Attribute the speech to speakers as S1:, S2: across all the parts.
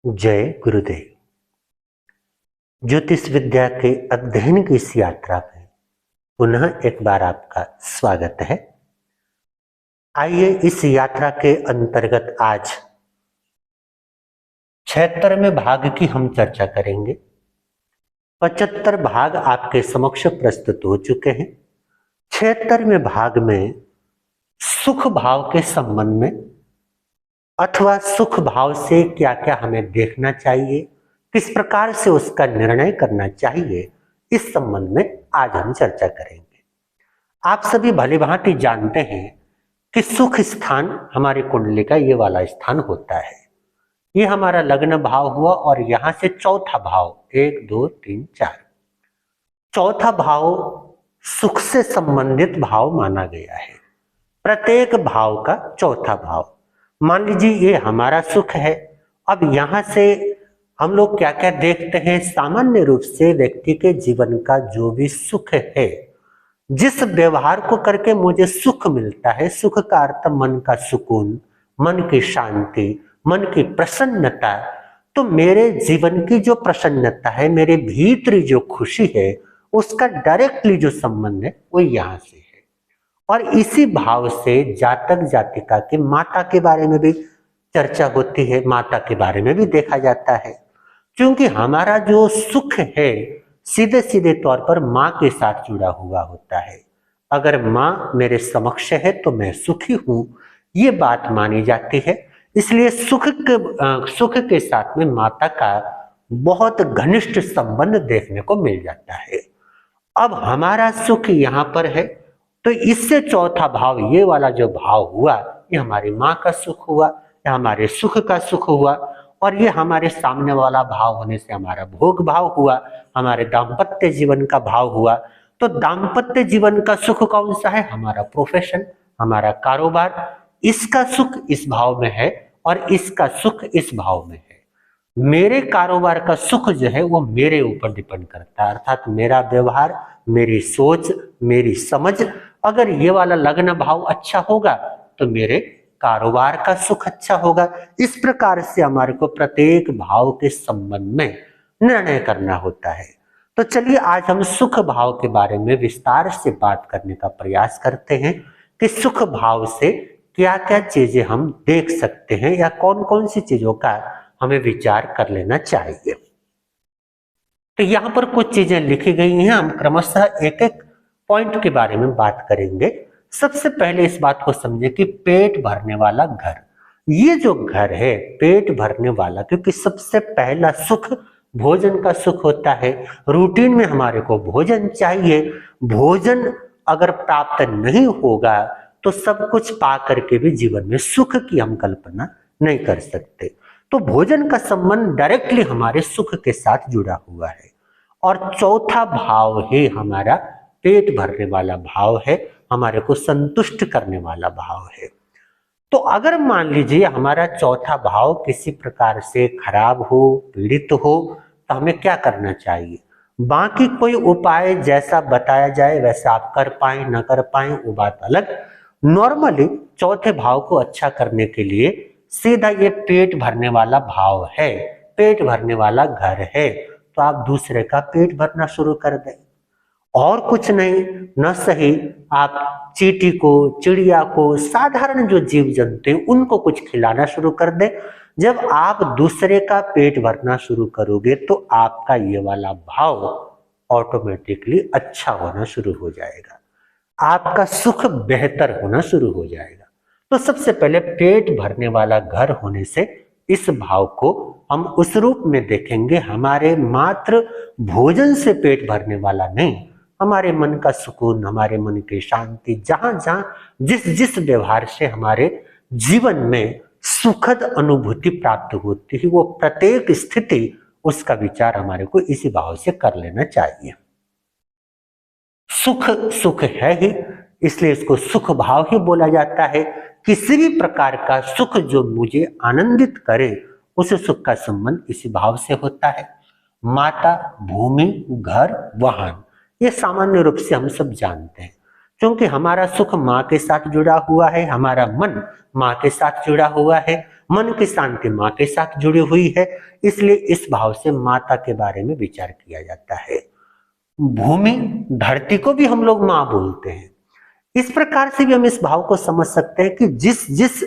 S1: जय गुरुदेव। ज्योतिष विद्या के अध्ययन की इस यात्रा में पुनः एक बार आपका स्वागत है। आइए इस यात्रा के अंतर्गत आज 76वें भाग की हम चर्चा करेंगे। 75 भाग आपके समक्ष प्रस्तुत हो चुके हैं। 76वें भाग में सुख भाव के संबंध में अथवा सुख भाव से क्या क्या हमें देखना चाहिए, किस प्रकार से उसका निर्णय करना चाहिए, इस संबंध में आज हम चर्चा करेंगे। आप सभी भली भांति जानते हैं कि सुख स्थान हमारी कुंडली का ये वाला स्थान होता है। ये हमारा लग्न भाव हुआ और यहां से चौथा भाव 1 2 3 4 चौथा भाव सुख से संबंधित भाव माना गया है। प्रत्येक भाव का चौथा भाव, मान लीजिए ये हमारा सुख है। अब यहां से हम लोग क्या क्या देखते हैं, सामान्य रूप से व्यक्ति के जीवन का जो भी सुख है, जिस व्यवहार को करके मुझे सुख मिलता है, सुख का अर्थ मन का सुकून, मन की शांति, मन की प्रसन्नता, तो मेरे जीवन की जो प्रसन्नता है, मेरे भीतरी जो खुशी है, उसका डायरेक्टली जो संबंध है वो यहां से है। और इसी भाव से जातक जातिका के माता के बारे में भी चर्चा होती है, माता के बारे में भी देखा जाता है। क्योंकि हमारा जो सुख है सीधे सीधे तौर पर माँ के साथ जुड़ा हुआ होता है। अगर माँ मेरे समक्ष है तो मैं सुखी हूं, ये बात मानी जाती है। इसलिए सुख के साथ में माता का बहुत घनिष्ठ संबंध देखने को मिल जाता है। अब हमारा सुख यहाँ पर है, तो इससे चौथा भाव, ये वाला जो भाव हुआ, ये हमारी माँ का सुख हुआ, या हमारे सुख का सुख हुआ। और ये हमारे सामने वाला भाव होने से हमारा भोग भाव हुआ, हमारे दाम्पत्य जीवन का भाव हुआ। तो दाम्पत्य जीवन का सुख कौन सा है? हमारा प्रोफेशन, हमारा कारोबार, इसका सुख इस भाव में है और इसका सुख इस भाव में है। मेरे कारोबार का सुख जो है वो मेरे ऊपर डिपेंड करता है, अर्थात मेरा व्यवहार, मेरी सोच, मेरी समझ। अगर ये वाला लग्न भाव अच्छा होगा तो मेरे कारोबार का सुख अच्छा होगा। इस प्रकार से हमारे को प्रत्येक भाव के संबंध में निर्णय करना होता है। तो चलिए आज हम सुख भाव के बारे में विस्तार से बात करने का प्रयास करते हैं कि सुख भाव से क्या क्या चीजें हम देख सकते हैं या कौन कौन सी चीजों का हमें विचार कर लेना चाहिए। तो यहाँ पर कुछ चीजें लिखी गई हैं, हम क्रमशः एक एक पॉइंट के बारे में बात करेंगे। सबसे पहले इस बात को समझे कि पेट भरने वाला घर, ये जो घर है पेट भरने वाला, क्योंकि सबसे पहला सुख भोजन का सुख होता है। रूटीन में हमारे को भोजन चाहिए। भोजन अगर प्राप्त नहीं होगा तो सब कुछ पा करके भी जीवन में सुख की हम कल्पना नहीं कर सकते। तो भोजन का संबंध डायरेक्टली हमारे सुख के साथ जुड़ा हुआ है। और चौथा भाव है हमारा पेट भरने वाला भाव है, हमारे को संतुष्ट करने वाला भाव है। तो अगर मान लीजिए हमारा चौथा भाव किसी प्रकार से खराब हो, पीड़ित हो, तो हमें क्या करना चाहिए? बाकी कोई उपाय जैसा बताया जाए वैसा आप कर पाए न कर पाए वो बात अलग। नॉर्मली चौथे भाव को अच्छा करने के लिए सीधा ये पेट भरने वाला भाव है, पेट भरने वाला घर है, तो आप दूसरे का पेट भरना शुरू कर दें। और कुछ नहीं, न सही आप चींटी को, चिड़िया को, साधारण जो जीव जंतु हैं उनको कुछ खिलाना शुरू कर दें। जब आप दूसरे का पेट भरना शुरू करोगे तो आपका ये वाला भाव ऑटोमेटिकली अच्छा होना शुरू हो जाएगा, आपका सुख बेहतर होना शुरू हो जाएगा। तो सबसे पहले पेट भरने वाला घर होने से इस भाव को हम उस रूप में देखेंगे, हमारे मात्र भोजन से पेट भरने वाला नहीं, हमारे मन का सुकून, हमारे मन की शांति, जहां जहां जिस जिस व्यवहार से हमारे जीवन में सुखद अनुभूति प्राप्त होती है, वो प्रत्येक स्थिति उसका विचार हमारे को इसी भाव से कर लेना चाहिए। सुख सुख है ही, इसलिए इसको सुख भाव ही बोला जाता है। किसी भी प्रकार का सुख जो मुझे आनंदित करे, उस सुख का संबंध इसी भाव से होता है। माता, भूमि, घर, वाहन, ये सामान्य रूप से हम सब जानते हैं। क्योंकि हमारा सुख माँ के साथ जुड़ा हुआ है, हमारा मन माँ के साथ जुड़ा हुआ है, मन की शांति माँ के साथ जुड़ी हुई है, इसलिए इस भाव से माता के बारे में विचार किया जाता है। भूमि, धरती को भी हम लोग माँ बोलते हैं। इस प्रकार से भी हम इस भाव को समझ सकते हैं कि जिस जिस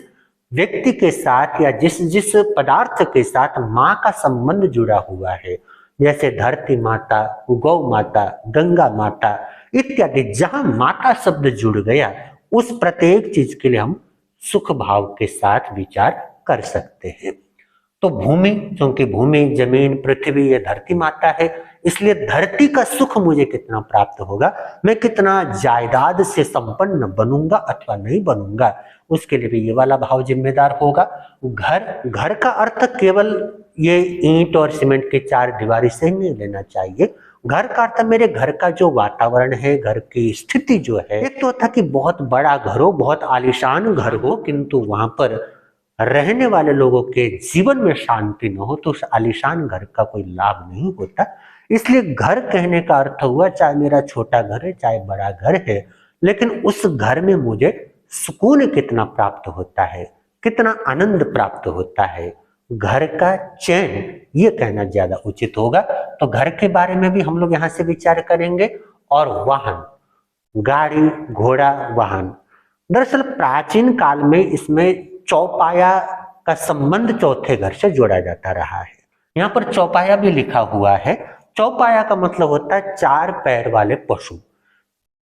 S1: व्यक्ति के साथ या जिस जिस पदार्थ के साथ माँ का संबंध जुड़ा हुआ है, जैसे धरती माता, गौ माता, गंगा माता इत्यादि, जहां माता शब्द जुड़ गया उस प्रत्येक चीज के लिए हम सुख भाव के साथ विचार कर सकते हैं। तो भूमि, क्योंकि भूमि, जमीन, पृथ्वी ये धरती माता है, इसलिए धरती का सुख मुझे कितना प्राप्त होगा, मैं कितना जायदाद से संपन्न बनूंगा अथवा नहीं बनूंगा, उसके लिए भी ये वाला भाव जिम्मेदार होगा। घर का अर्थ केवल ये ईंट और सीमेंट के चार दीवारी से नहीं लेना चाहिए। घर का अर्थ मेरे घर का जो वातावरण है, घर की स्थिति जो है, एक तो था कि बहुत बड़ा घर हो, बहुत आलीशान घर हो, किंतु वहां पर रहने वाले लोगों के जीवन में शांति न हो तो उस आलीशान घर का कोई लाभ नहीं होता। इसलिए घर कहने का अर्थ हुआ चाहे मेरा छोटा घर है चाहे बड़ा घर है, लेकिन उस घर में मुझे सुकून कितना प्राप्त होता है, कितना आनंद प्राप्त होता है, घर का चैन, ये कहना ज्यादा उचित होगा। तो घर के बारे में भी हम लोग यहाँ से विचार करेंगे। और वाहन, गाड़ी, घोड़ा, वाहन, दरअसल प्राचीन काल में इसमें चौपाया का संबंध चौथे घर से जोड़ा जाता रहा है। यहाँ पर चौपाया भी लिखा हुआ है। चौपाया का मतलब होता है चार पैर वाले पशु।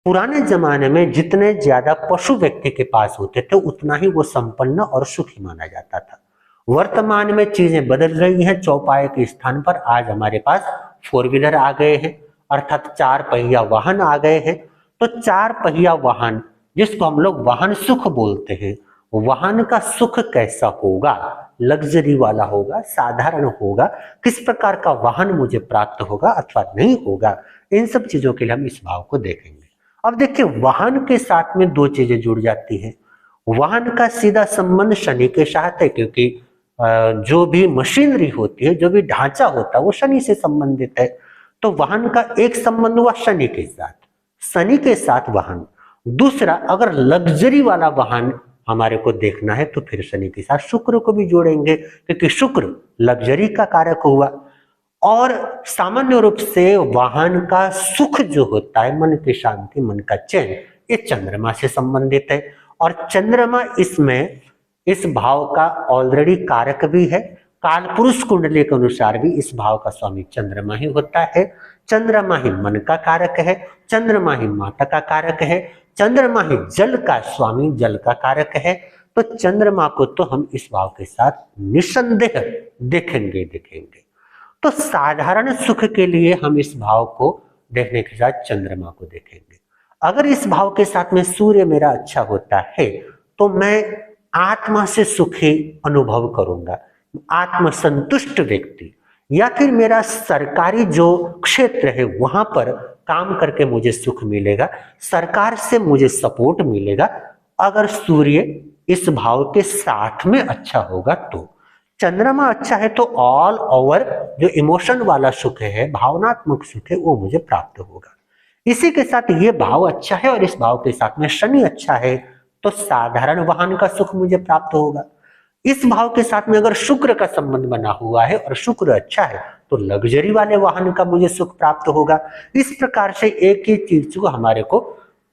S1: पुराने जमाने में जितने ज्यादा पशु व्यक्ति के पास होते थे उतना ही वो संपन्न और सुखी माना जाता था। वर्तमान में चीजें बदल रही हैं। चौपाए के स्थान पर आज हमारे पास फोर व्हीलर आ गए हैं, अर्थात चार पहिया वाहन आ गए हैं। तो चार पहिया वाहन, जिसको हम लोग वाहन सुख बोलते हैं, वाहन का सुख कैसा होगा, लग्जरी वाला होगा, साधारण होगा, किस प्रकार का वाहन मुझे प्राप्त होगा अथवा नहीं होगा, इन सब चीजों के लिए हम इस भाव को देखेंगे। अब देखिए, वाहन के साथ में दो चीजें जुड़ जाती हैं। वाहन का सीधा संबंध शनि के साथ है, क्योंकि जो भी मशीनरी होती है, जो भी ढांचा होता है वो शनि से संबंधित है। तो वाहन का एक संबंध हुआ शनि के साथ, शनि के साथ वाहन। दूसरा, अगर लग्जरी वाला वाहन हमारे को देखना है तो फिर शनि के साथ शुक्र को भी जोड़ेंगे, क्योंकि शुक्र लग्जरी का कारक हुआ। और सामान्य रूप से वाहन का सुख जो होता है, मन की शांति, मन का चैन, ये चंद्रमा से संबंधित है। और चंद्रमा इसमें इस भाव का ऑलरेडी कारक भी है। कालपुरुष कुंडली के अनुसार भी इस भाव का स्वामी चंद्रमा ही होता है। चंद्रमा ही मन का कारक है, चंद्रमा ही माता का कारक है, चंद्रमा ही जल का स्वामी, जल का कारक है। तो चंद्रमा को तो हम इस भाव के साथ निसंदेह देखेंगे। तो साधारण सुख के लिए हम इस भाव को देखने के साथ चंद्रमा को देखेंगे। अगर इस भाव के साथ में सूर्य मेरा अच्छा होता है तो मैं आत्मा से सुखी अनुभव करूंगा, आत्मसंतुष्ट व्यक्ति। या फिर मेरा सरकारी जो क्षेत्र है वहां पर काम करके मुझे सुख मिलेगा, सरकार से मुझे सपोर्ट मिलेगा, अगर सूर्य इस भाव के साथ में अच्छा होगा तो। चंद्रमा अच्छा है तो ऑल ओवर जो इमोशन वाला सुख है, भावनात्मक सुख है, वो मुझे प्राप्त होगा। इसी के साथ ये भाव अच्छा है और इस भाव के साथ में शनि अच्छा है तो साधारण वाहन का सुख मुझे प्राप्त होगा। इस भाव के साथ में अगर शुक्र का संबंध बना हुआ है और शुक्र अच्छा है तो लग्जरी वाले वाहन का मुझे सुख प्राप्त होगा। इस प्रकार से एक ही चीज को हमारे को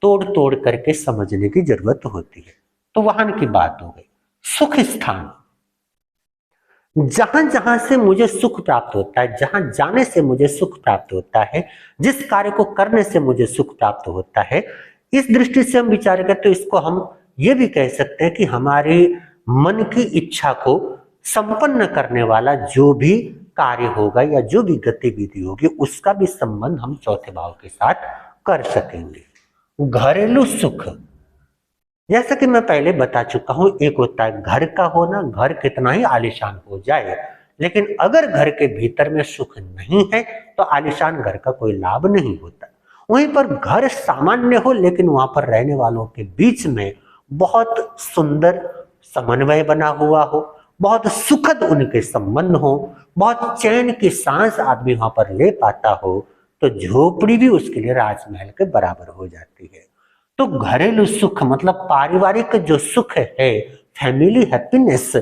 S1: तोड़ तोड़ करके समझने की जरूरत होती है। तो वाहन की बात हो गई। सुख स्थान, जहां जहां से मुझे सुख प्राप्त होता है, जहां जाने से मुझे सुख प्राप्त होता है, जिस कार्य को करने से मुझे सुख प्राप्त होता है, इस दृष्टि से हम विचार करें तो इसको हम ये भी कह सकते हैं कि हमारे मन की इच्छा को संपन्न करने वाला जो भी कार्य होगा या जो भी गतिविधि होगी उसका भी संबंध हम चौथे भाव के साथ कर सकेंगे। घरेलू सुख, जैसा कि मैं पहले बता चुका हूं, एक होता है घर का होना, घर कितना ही आलीशान हो जाए, लेकिन अगर घर के भीतर में सुख नहीं है तो आलीशान घर का कोई लाभ नहीं होता। वहीं पर घर सामान्य हो लेकिन वहां पर रहने वालों के बीच में बहुत सुंदर समन्वय बना हुआ हो, बहुत सुखद उनके संबंध हो, बहुत चैन की सांस आदमी वहां पर ले पाता हो, तो झोपड़ी भी उसके लिए राजमहल के बराबर हो जाती है। तो घरेलू सुख मतलब पारिवारिक जो सुख है, फैमिली हैप्पीनेस,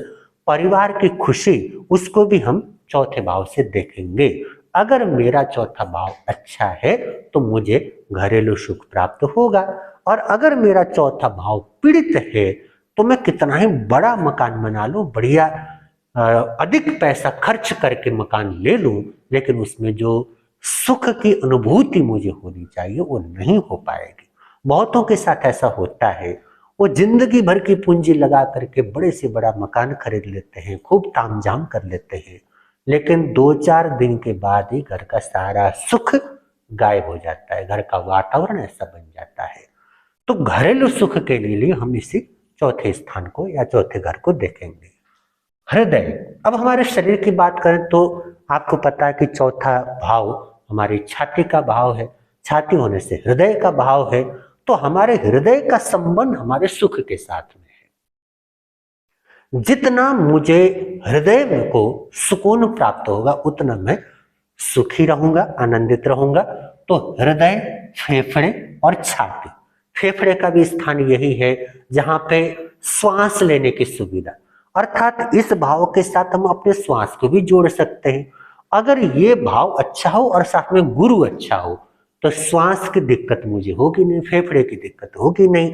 S1: परिवार की खुशी, उसको भी हम चौथे भाव से देखेंगे। अगर मेरा चौथा भाव अच्छा है तो मुझे घरेलू सुख प्राप्त होगा, और अगर मेरा चौथा भाव पीड़ित है तो मैं कितना ही बड़ा मकान बना लूं, बढ़िया अधिक पैसा खर्च करके मकान ले लूं, लेकिन उसमें जो सुख की अनुभूति मुझे होनी चाहिए वो नहीं हो पाएगी। बहुतों के साथ ऐसा होता है, वो जिंदगी भर की पूंजी लगा करके बड़े से बड़ा मकान खरीद लेते हैं, खूब तामझाम कर लेते हैं, लेकिन 2-4 दिन के बाद ही घर का सारा सुख गायब हो जाता है, घर का वातावरण ऐसा बन जाता है। तो घरेलू सुख के लिए हम इसी चौथे स्थान को या चौथे घर को देखेंगे। हृदय। अब हमारे शरीर की बात करें तो आपको पता है कि चौथा भाव हमारी छाती का भाव है, छाती होने से हृदय का भाव है, तो हमारे हृदय का संबंध हमारे सुख के साथ में है। जितना मुझे हृदय में को सुकून प्राप्त होगा उतना मैं सुखी रहूंगा, आनंदित रहूंगा। तो हृदय, फेफड़े और छाती। फेफड़े का भी स्थान यही है जहां पे श्वास लेने की सुविधा, अर्थात इस भाव के साथ हम अपने श्वास को भी जोड़ सकते हैं। अगर ये भाव अच्छा हो और साथ में गुरु अच्छा हो तो श्वास की दिक्कत मुझे होगी नहीं, फेफड़े की दिक्कत होगी नहीं।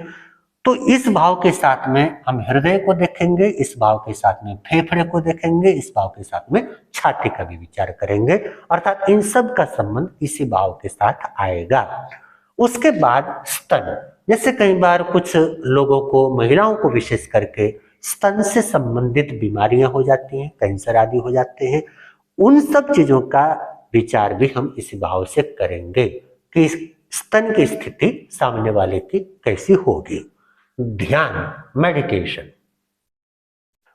S1: तो इस भाव के साथ में हम हृदय को देखेंगे, इस भाव के साथ में फेफड़े को देखेंगे, इस भाव के साथ में छाती का भी विचार करेंगे, अर्थात इन सब का संबंध इसी भाव के साथ आएगा। उसके बाद स्तन। जैसे कई बार कुछ लोगों को, महिलाओं को विशेष करके स्तन से संबंधित बीमारियां हो जाती हैं, कैंसर आदि हो जाते हैं। उन सब चीजों का विचार भी हम इस भाव से करेंगे कि स्तन की स्थिति सामने वाले की कैसी होगी। ध्यान, मेडिटेशन।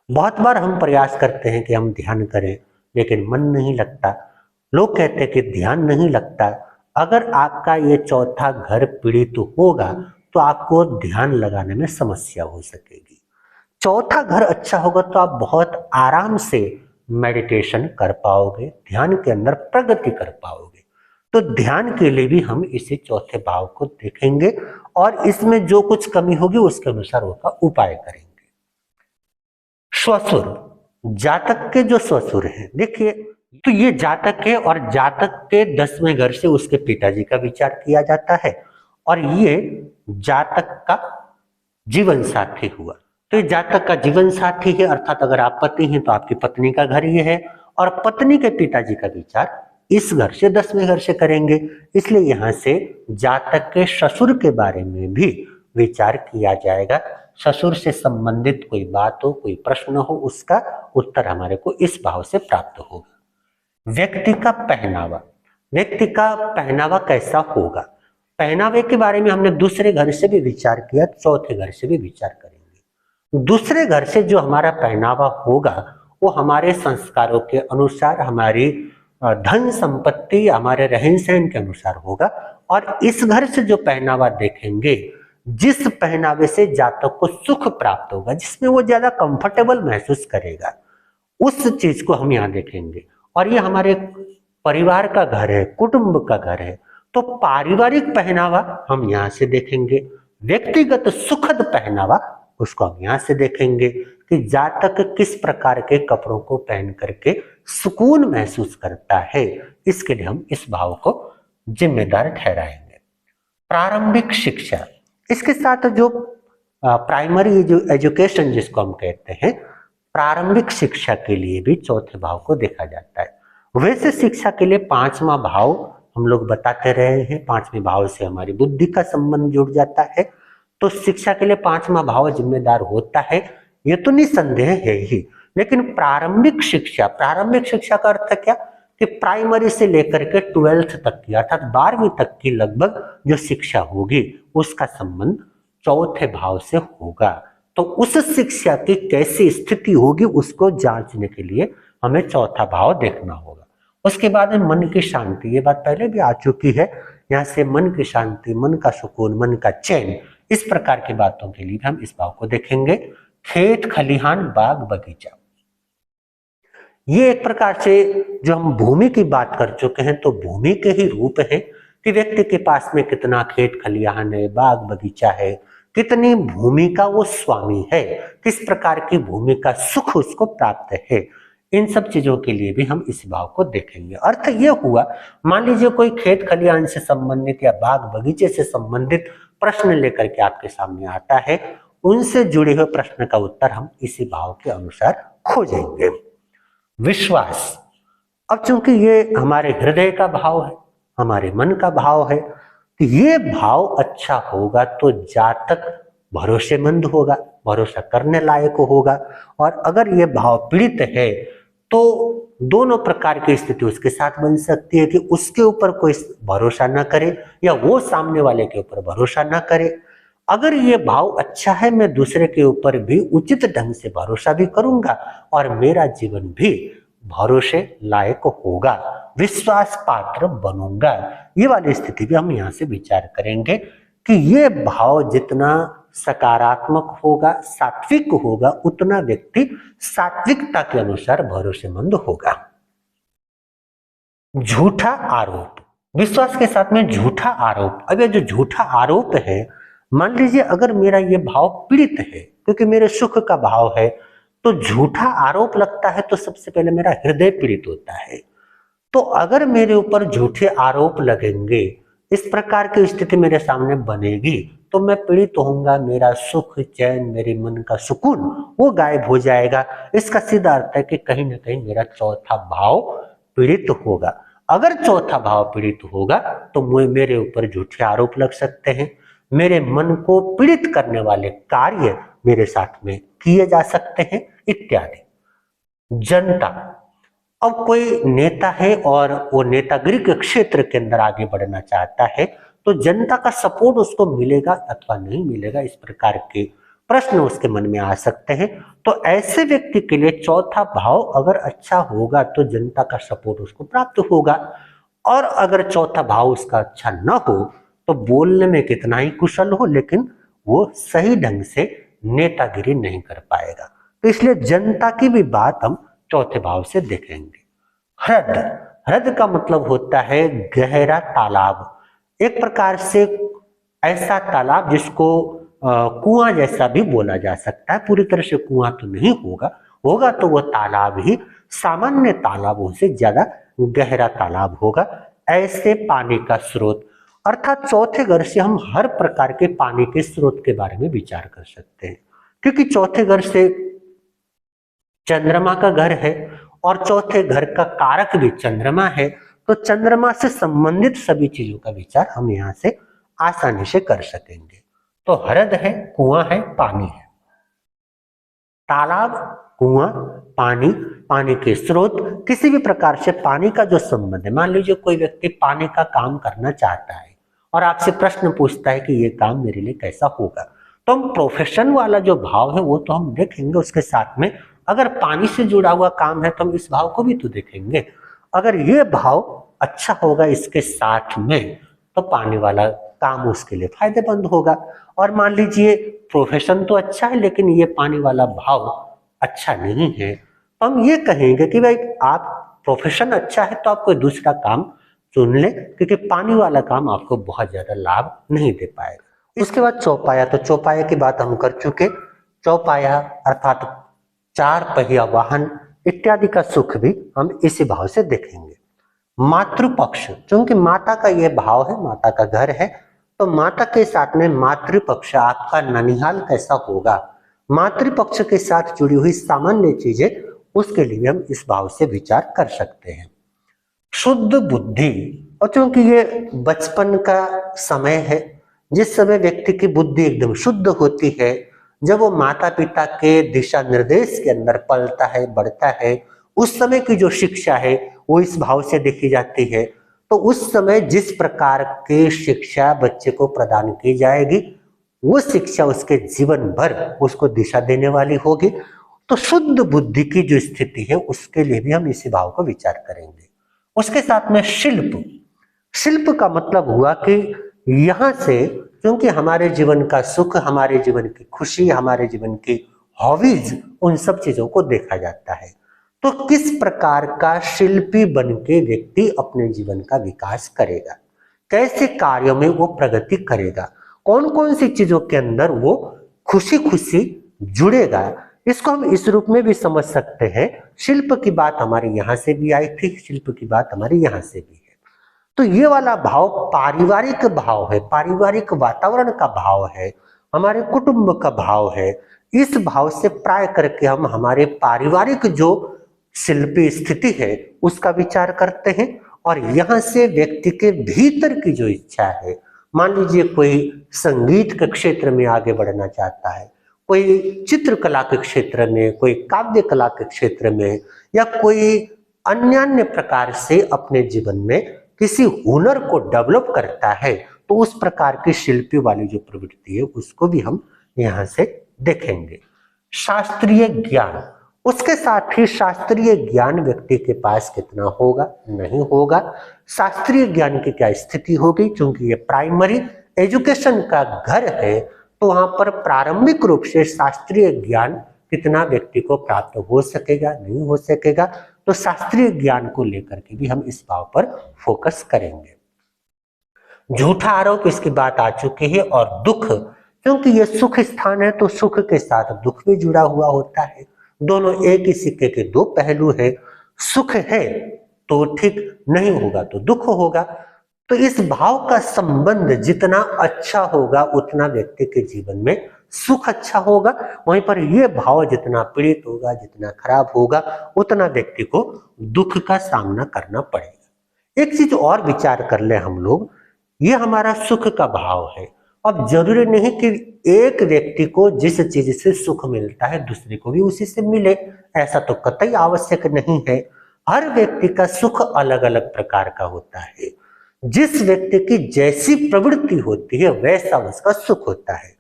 S1: बहुत बार हम प्रयास करते हैं कि हम ध्यान करें, लेकिन मन नहीं लगता। लोग कहते हैं कि ध्यान नहीं लगता। अगर आपका ये चौथा घर पीड़ित होगा तो आपको ध्यान लगाने में समस्या हो सकेगी। चौथा घर अच्छा होगा तो आप बहुत आराम से मेडिटेशन कर पाओगे, ध्यान के अंदर प्रगति कर पाओगे। तो ध्यान के लिए भी हम इसी चौथे भाव को देखेंगे और इसमें जो कुछ कमी होगी उसके अनुसार उसका उपाय करेंगे। स्वसुर, जातक के जो स्वसुर हैं, देखिए तो ये जातक है और जातक के 10वें घर से उसके पिताजी का विचार किया जाता है, और ये जातक का जीवन साथी हुआ। तो ये जातक का जीवन साथी है, अर्थात अगर आप पति हैं तो आपकी पत्नी का घर ये है, और पत्नी के पिताजी का विचार इस घर से 10वें घर से करेंगे। इसलिए यहां से जातक के ससुर के बारे में भी विचार किया जाएगा। ससुर से संबंधित कोई बात हो, कोई प्रश्न हो, उसका उत्तर हमारे को इस भाव से प्राप्त होगा। व्यक्ति का पहनावा, व्यक्ति का पहनावा कैसा होगा, पहनावे के बारे में हमने दूसरे घर से भी विचार किया, चौथे घर से भी विचार करेंगे। दूसरे घर से जो हमारा पहनावा होगा वो हमारे संस्कारों के अनुसार, हमारी धन संपत्ति, हमारे रहन सहन के अनुसार होगा। और इस घर से जो पहनावा देखेंगे, जिस पहनावे से जातक को सुख प्राप्त होगा, जिसमें वो ज्यादा कंफर्टेबल महसूस करेगा, उस चीज को हम यहाँ देखेंगे। और ये हमारे परिवार का घर है, कुटुंब का घर है, तो पारिवारिक पहनावा हम यहाँ से देखेंगे। व्यक्तिगत सुखद पहनावा उसको हम यहाँ से देखेंगे कि जातक किस प्रकार के कपड़ों को पहन करके सुकून महसूस करता है। इसके लिए हम इस भाव को जिम्मेदार ठहराएंगे। प्रारंभिक शिक्षा, इसके साथ जो प्राइमरी एजुकेशन जिसको हम कहते हैं, प्रारंभिक शिक्षा के लिए भी चौथे भाव को देखा जाता है। वैसे शिक्षा के लिए 5वां भाव हम लोग बताते रहे हैं, 5वें भाव से हमारी बुद्धि का संबंध जुड़ जाता है, तो शिक्षा के लिए 5वां भाव जिम्मेदार होता है, ये तो निसंदेह है ही। लेकिन प्रारंभिक शिक्षा, प्रारंभिक शिक्षा का अर्थ क्या कि प्राइमरी से लेकर के 12th तक की, अर्थात 12वीं तक की लगभग जो शिक्षा होगी उसका संबंध चौथे भाव से होगा। तो उस शिक्षा की कैसी स्थिति होगी उसको जांचने के लिए हमें चौथा भाव देखना होगा। उसके बाद में मन की शांति, ये बात पहले भी आ चुकी है, यहाँ से मन की शांति, मन का सुकून, मन का चैन, इस प्रकार की बातों के लिए हम इस भाव को देखेंगे। खेत खलिहान बाग बगीचा, ये एक प्रकार से जो हम भूमि की बात कर चुके हैं तो भूमि के ही रूप है कि व्यक्ति के पास में कितना खेत खलिहान है, बाग बगीचा है, कितनी भूमिका वो स्वामी है, किस प्रकार की भूमिका सुख उसको प्राप्त है, इन सब चीजों के लिए भी हम इस भाव को देखेंगे। अर्थ ये हुआ, मान लीजिए कोई खेत खलिहान से संबंधित या बाग बगीचे से संबंधित प्रश्न लेकर के आपके सामने आता है, उनसे जुड़े हुए प्रश्न का उत्तर हम इसी भाव के अनुसार खोजेंगे। विश्वास, अब चूंकि ये हमारे हृदय का भाव है, हमारे मन का भाव है, तो ये भाव अच्छा होगा तो जातक भरोसेमंद होगा, भरोसा करने लायक होगा। और अगर ये भाव पीड़ित है तो दोनों प्रकार की स्थिति उसके साथ बन सकती है कि उसके ऊपर कोई भरोसा ना करे या वो सामने वाले के ऊपर भरोसा ना करे। अगर ये भाव अच्छा है, मैं दूसरे के ऊपर भी उचित ढंग से भरोसा भी करूंगा और मेरा जीवन भी भरोसे लायक होगा, विश्वास पात्र बनूंगा। ये वाली स्थिति भी हम यहाँ से विचार करेंगे कि ये भाव जितना सकारात्मक होगा, सात्विक होगा, उतना व्यक्ति सात्विकता के अनुसार भरोसेमंद होगा। झूठा आरोप, विश्वास के साथ में झूठा आरोप। अब ये जो झूठा आरोप है, मान लीजिए अगर मेरा ये भाव पीड़ित है क्योंकि मेरे सुख का भाव है, तो झूठा आरोप लगता है तो सबसे पहले मेरा हृदय पीड़ित होता है। तो अगर मेरे ऊपर झूठे आरोप लगेंगे, इस प्रकार की स्थिति मेरे सामने बनेगी, तो मैं पीड़ित होऊंगा, मेरा सुख चैन, मेरे मन का सुकून वो गायब हो जाएगा। इसका सीधा अर्थ है कि कहीं ना कहीं मेरा चौथा भाव पीड़ित होगा। अगर चौथा भाव पीड़ित होगा तो मेरे ऊपर झूठे आरोप लग सकते हैं, मेरे मन को पीड़ित करने वाले कार्य मेरे साथ में किए जा सकते हैं इत्यादि। जनता, अब कोई नेता है और वो नेतागिरी के क्षेत्र के अंदर आगे बढ़ना चाहता है, तो जनता का सपोर्ट उसको मिलेगा अथवा नहीं मिलेगा, इस प्रकार के प्रश्न उसके मन में आ सकते हैं। तो ऐसे व्यक्ति के लिए चौथा भाव अगर अच्छा होगा तो जनता का सपोर्ट उसको प्राप्त होगा, और अगर चौथा भाव उसका अच्छा न हो तो बोलने में कितना ही कुशल हो लेकिन वो सही ढंग से नेतागिरी नहीं कर पाएगा। तो इसलिए जनता की भी बात हम चौथे भाव से देखेंगे। ह्रद, ह्रद का मतलब होता है गहरा तालाब, एक प्रकार से ऐसा तालाब जिसको कुआं जैसा भी बोला जा सकता है। पूरी तरह से कुआं तो नहीं होगा, होगा तो वह तालाब ही सामान्य तालाबों से ज्यादा गहरा तालाब होगा। ऐसे पानी का स्रोत, अर्थात चौथे घर से हम हर प्रकार के पानी के स्रोत के बारे में विचार कर सकते हैं, क्योंकि चौथे घर से चंद्रमा का घर है और चौथे घर का कारक भी चंद्रमा है, तो चंद्रमा से संबंधित सभी चीजों का विचार हम यहाँ से आसानी से कर सकेंगे। तो ह्रद है, कुआं है, पानी है। तालाब, कुआं, पानी, पानी के स्रोत, किसी भी प्रकार से पानी का जो संबंध है। मान लीजिए कोई व्यक्ति पानी का काम करना चाहता है और आपसे प्रश्न पूछता है कि ये काम मेरे लिए कैसा होगा, तो हम प्रोफेशन वाला जो भाव है वो तो हम देखेंगे, उसके साथ में अगर पानी से जुड़ा हुआ काम है तो हम इस भाव को भी तो देखेंगे। अगर ये भाव अच्छा होगा इसके साथ में तो पानी वाला काम उसके लिए फायदेमंद होगा। और मान लीजिए प्रोफेशन तो अच्छा है लेकिन ये पानी वाला भाव अच्छा नहीं है, तो हम ये कहेंगे कि भाई आप प्रोफेशन अच्छा है तो आप कोई दूसरा काम चुन ले, क्योंकि पानी वाला काम आपको बहुत ज्यादा लाभ नहीं दे पाएगा। इसके बाद चौपाया, तो चौपाया की बात हम कर चुके। चौपाया अर्थात चार पहिया वाहन इत्यादि का सुख भी हम इसी भाव से देखेंगे। मातृपक्ष, क्योंकि माता का यह भाव है, माता का घर है, तो माता के साथ में मातृपक्ष, आपका ननिहाल कैसा होगा, मातृपक्ष के साथ जुड़ी हुई सामान्य चीजें, उसके लिए हम इस भाव से विचार कर सकते हैं। शुद्ध बुद्धि, और क्योंकि ये बचपन का समय है जिस समय व्यक्ति की बुद्धि एकदम शुद्ध होती है, जब वो माता पिता के दिशा निर्देश के अंदर पलता है, बढ़ता है, उस समय की जो शिक्षा है वो इस भाव से देखी जाती है। तो उस समय जिस प्रकार की शिक्षा बच्चे को प्रदान की जाएगी वो शिक्षा उसके जीवन भर उसको दिशा देने वाली होगी। तो शुद्ध बुद्धि की जो स्थिति है उसके लिए भी हम इसी भाव को विचार करेंगे। उसके साथ में शिल्प, शिल्प का मतलब हुआ कि यहाँ से क्योंकि हमारे जीवन का सुख, हमारे जीवन की खुशी, हमारे जीवन की हॉबीज, उन सब चीजों को देखा जाता है। तो किस प्रकार का शिल्पी बन के व्यक्ति अपने जीवन का विकास करेगा, कैसे कार्यों में वो प्रगति करेगा, कौन कौन सी चीजों के अंदर वो खुशी खुशी जुड़ेगा। इसको हम इस रूप में भी समझ सकते हैं, शिल्प की बात हमारे यहां से भी आई थी, शिल्प की बात हमारे यहां से भी है। तो ये वाला भाव पारिवारिक भाव है, पारिवारिक वातावरण का भाव है, हमारे कुटुंब का भाव है। इस भाव से प्राय करके हम हमारे पारिवारिक जो शिल्पी स्थिति है उसका विचार करते हैं, और यहां से व्यक्ति के भीतर की जो इच्छा है, मान लीजिए कोई संगीत के क्षेत्र में आगे बढ़ना चाहता है, कोई चित्रकला के क्षेत्र में, कोई काव्य कला के क्षेत्र में, या कोई अन्य प्रकार से अपने जीवन में किसी हुनर को डेवलप करता है, तो उस प्रकार की शिल्पी वाली जो प्रवृत्ति है उसको भी हम यहां से देखेंगे। शास्त्रीय ज्ञान, उसके साथ ही शास्त्रीय ज्ञान व्यक्ति के पास कितना होगा, नहीं होगा। शास्त्रीय ज्ञान की क्या स्थिति होगी, क्योंकि ये प्राइमरी एजुकेशन का घर है, तो वहां पर प्रारंभिक रूप से शास्त्रीय ज्ञान कितना व्यक्ति को प्राप्त हो सकेगा, नहीं हो सकेगा। तो शास्त्रीय ज्ञान को लेकर के भी हम इस भाव पर फोकस करेंगे। झूठा आरोप, इसकी बात आ चुकी है। और दुख, क्योंकि ये सुख स्थान है तो सुख के साथ दुख भी जुड़ा हुआ होता है, दोनों एक ही सिक्के के दो पहलू है। सुख है तो ठीक, नहीं होगा तो दुख होगा। तो इस भाव का संबंध जितना अच्छा होगा उतना व्यक्ति के जीवन में सुख अच्छा होगा, वहीं पर यह भाव जितना पीड़ित होगा, जितना खराब होगा, उतना व्यक्ति को दुख का सामना करना पड़ेगा। एक चीज और विचार कर ले हम लोग, ये हमारा सुख का भाव है। अब जरूरी नहीं कि एक व्यक्ति को जिस चीज से सुख मिलता है दूसरे को भी उसी से मिले, ऐसा तो कतई आवश्यक नहीं है। हर व्यक्ति का सुख अलग अलग प्रकार का होता है। जिस व्यक्ति की जैसी प्रवृत्ति होती है वैसा उसका सुख होता है।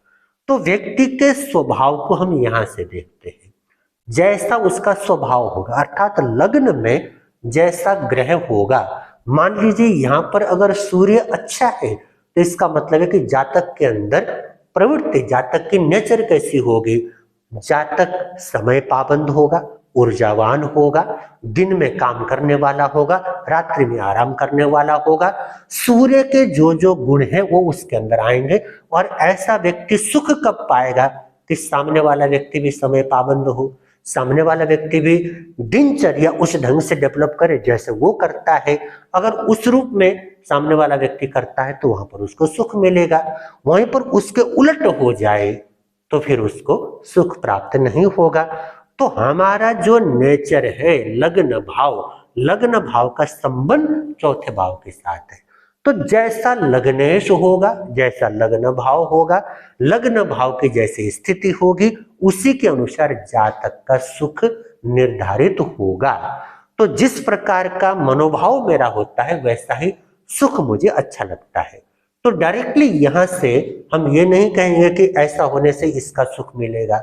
S1: तो व्यक्ति के स्वभाव को हम यहां से देखते हैं, जैसा उसका स्वभाव होगा, अर्थात लग्न में जैसा ग्रह होगा। मान लीजिए यहां पर अगर सूर्य अच्छा है तो इसका मतलब है कि जातक के अंदर प्रवृत्ति, जातक की नेचर कैसी होगी, जातक समय पाबंद होगा, ऊर्जावान होगा, दिन में काम करने वाला होगा, रात्रि में आराम करने वाला होगा। सूर्य के जो जो गुण हैं वो उसके अंदर आएंगे। और ऐसा व्यक्ति सुख कब पाएगा कि सामने वाला व्यक्ति भी समय पाबंद हो, सामने वाला व्यक्ति भी दिनचर्या उस ढंग से डेवलप करे जैसे वो करता है। अगर उस रूप में सामने वाला व्यक्ति करता है तो वहां पर उसको सुख मिलेगा। वहीं पर उसके उलट हो जाए तो फिर उसको सुख प्राप्त नहीं होगा। तो हमारा जो नेचर है लग्न भाव, लग्न भाव का संबंध चौथे भाव के साथ है। तो जैसा लग्नेश होगा, जैसा लग्न भाव होगा, लग्न भाव की जैसी स्थिति होगी, उसी के अनुसार जातक का सुख निर्धारित होगा। तो जिस प्रकार का मनोभाव मेरा होता है वैसा ही सुख मुझे अच्छा लगता है। तो डायरेक्टली यहां से हम ये नहीं कहेंगे कि ऐसा होने से इसका सुख मिलेगा।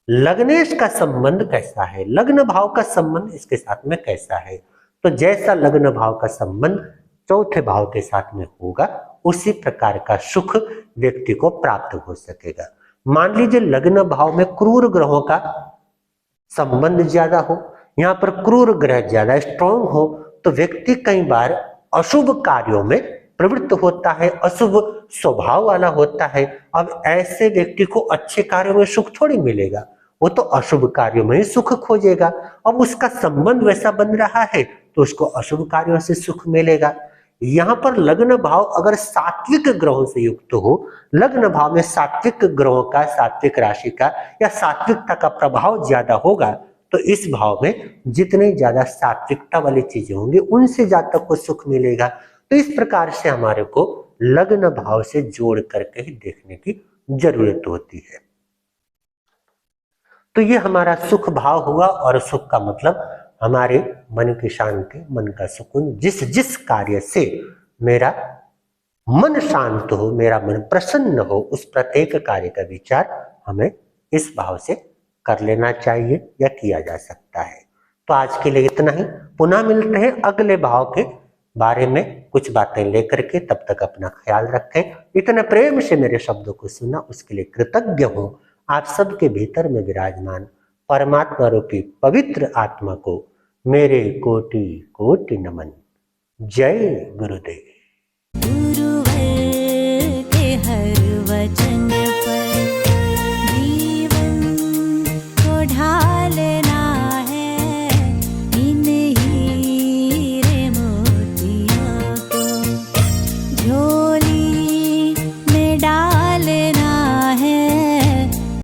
S1: लग्नेश का संबंध कैसा है, लग्न भाव का संबंध इसके साथ में कैसा है, तो जैसा लग्न भाव का संबंध चौथे भाव के साथ में होगा उसी प्रकार का सुख व्यक्ति को प्राप्त हो सकेगा। मान लीजिए लग्न भाव में क्रूर ग्रहों का संबंध ज्यादा हो, यहाँ पर क्रूर ग्रह ज्यादा स्ट्रॉन्ग हो, तो व्यक्ति कई बार अशुभ कार्यों में प्रवृत्त होता है, अशुभ स्वभाव वाला होता है। अब ऐसे व्यक्ति को अच्छे कार्यों में सुख थोड़ी मिलेगा, वो तो अशुभ कार्यों में ही सुख खोजेगा। अब उसका संबंध वैसा बन रहा है तो उसको अशुभ कार्यों से सुख मिलेगा। यहाँ पर लग्न भाव अगर सात्विक ग्रहों से युक्त हो, लग्न भाव में सात्विक ग्रहों का, सात्विक राशि का या सात्विकता का प्रभाव ज्यादा होगा, तो इस भाव में जितनी ज्यादा सात्विकता वाली चीजें होंगी उनसे जातक को सुख मिलेगा। तो इस प्रकार से हमारे को लग्न भाव से जोड़ करके ही देखने की जरूरत होती है। तो ये हमारा सुख भाव हुआ, और सुख का मतलब हमारे मन की शांति, मन का सुकून। जिस जिस कार्य से मेरा मन शांत हो, मेरा मन प्रसन्न हो, उस प्रत्येक कार्य का विचार हमें इस भाव से कर लेना चाहिए या किया जा सकता है। तो आज के लिए इतना ही, पुनः मिलते हैं अगले भाव के बारे में कुछ बातें लेकर के। तब तक अपना ख्याल रखें। इतने प्रेम से मेरे शब्दों को सुना उसके लिए कृतज्ञ हूं। आप सबके भीतर में विराजमान परमात्मा रूपी पवित्र आत्मा को मेरे कोटि कोटि नमन। जय गुरुदेव।